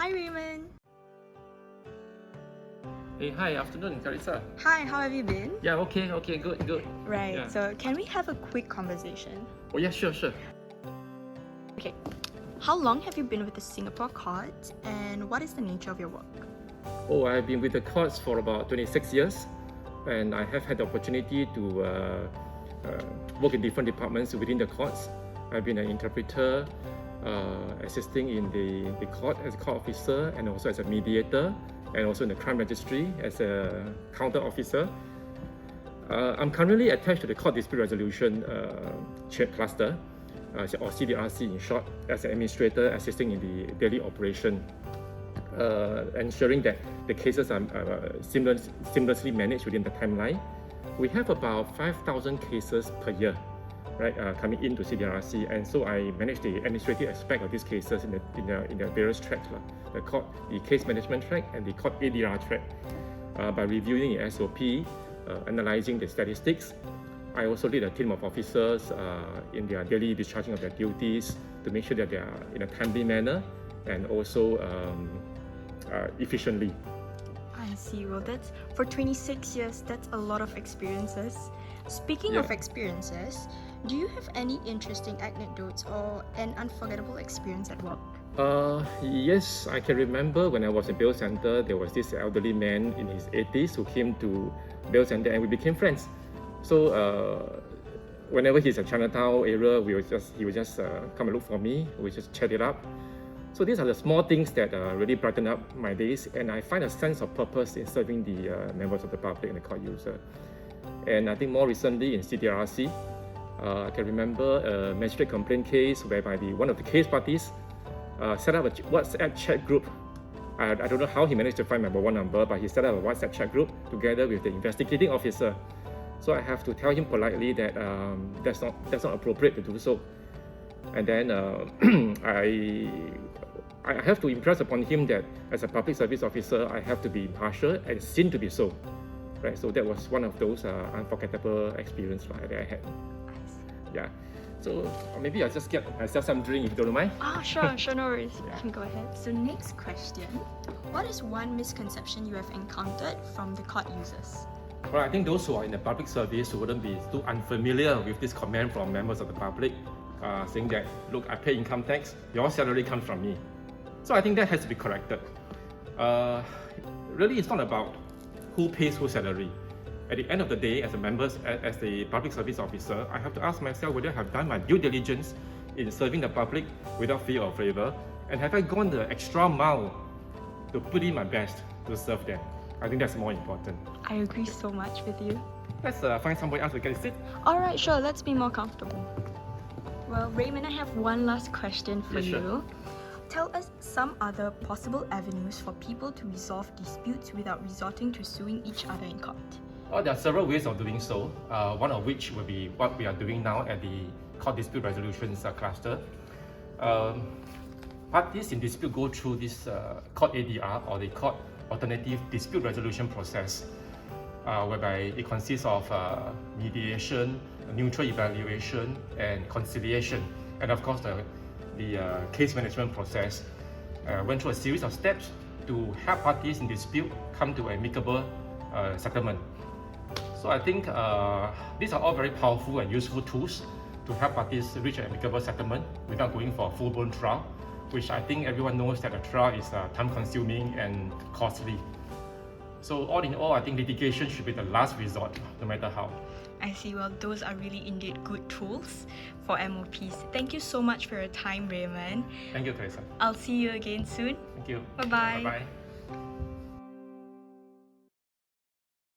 Hi Raymond. Hey, hi, afternoon, Carissa. Hi, how have you been? Yeah, okay, good. Right, Yeah. so can we have a quick conversation? Oh, yeah, sure. Okay, how long have you been with the Singapore Court and what is the nature of your work? Oh, I've been with the courts for about 26 years, and I have had the opportunity to work in different departments within the courts. I've been an interpreter, assisting in the court as a court officer, and also as a mediator, and also in the crime registry as a counter officer. I'm currently attached to the Court Dispute Resolution Cluster, or CDRC in short, as an administrator assisting in the daily operation, ensuring that the cases are seamlessly managed within the timeline. We have about 5,000 cases per year, right, coming into CDRC, and so I manage the administrative aspect of these cases in the various tracks, the case management track and the court ADR track, by reviewing the SOP, analyzing the statistics. I also lead a team of officers in their daily discharging of their duties to make sure that they are in a timely manner and also efficiently. I see. Well, that's for 26 years, that's a lot of experiences. Speaking of experiences, do you have any interesting anecdotes or an unforgettable experience at work? Yes, I can remember when I was in bail center, there was this elderly man in his 80s who came to bail center and we became friends. So whenever he's at Chinatown area, he would just come and look for me. We just chat it up. So these are the small things that really brighten up my days, and I find a sense of purpose in serving the members of the public and the court user. And I think more recently in CDRC, I can remember a magistrate complaint case whereby one of the case parties set up a WhatsApp chat group. I don't know how he managed to find my mobile number, but he set up a WhatsApp chat group together with the investigating officer. So I have to tell him politely that that's not appropriate to do so. And then I have to impress upon him that as a public service officer, I have to be impartial and seen to be so. Right, so that was one of those unforgettable experiences that I had. Yeah. So maybe I'll just get myself some drink if you don't mind. Sure, no worries. You can go ahead. So next question, what is one misconception you have encountered from the court users? Well, I think those who are in the public service wouldn't be too unfamiliar with this comment from members of the public, saying that, look, I pay income tax, your salary comes from me. So I think that has to be corrected. Really, it's not about who pays whose salary. At the end of the day, as the public service officer, I have to ask myself whether I have done my due diligence in serving the public without fear or favor, and have I gone the extra mile to put in my best to serve them. I think that's more important. I agree so much with you. Let's find somewhere else we can sit. Alright, sure, let's be more comfortable. Well, Raymond, I have one last question for you. Sure. Tell us some other possible avenues for people to resolve disputes without resorting to suing each other in court. Well, there are several ways of doing so, one of which will be what we are doing now at the Court Dispute Resolutions Cluster. Parties in dispute go through this court ADR, or the Court Alternative Dispute Resolution process, whereby it consists of mediation, neutral evaluation, and conciliation. And of course, the case management process went through a series of steps to help parties in dispute come to an amicable settlement. So I think these are all very powerful and useful tools to help parties reach an amicable settlement without going for a full-blown trial, which I think everyone knows that a trial is time-consuming and costly. So all in all, I think litigation should be the last resort, no matter how. I see. Well, those are really indeed good tools for MOPs. Thank you so much for your time, Raymond. Thank you, Teresa. I'll see you again soon. Thank you. Bye-bye. Bye-bye.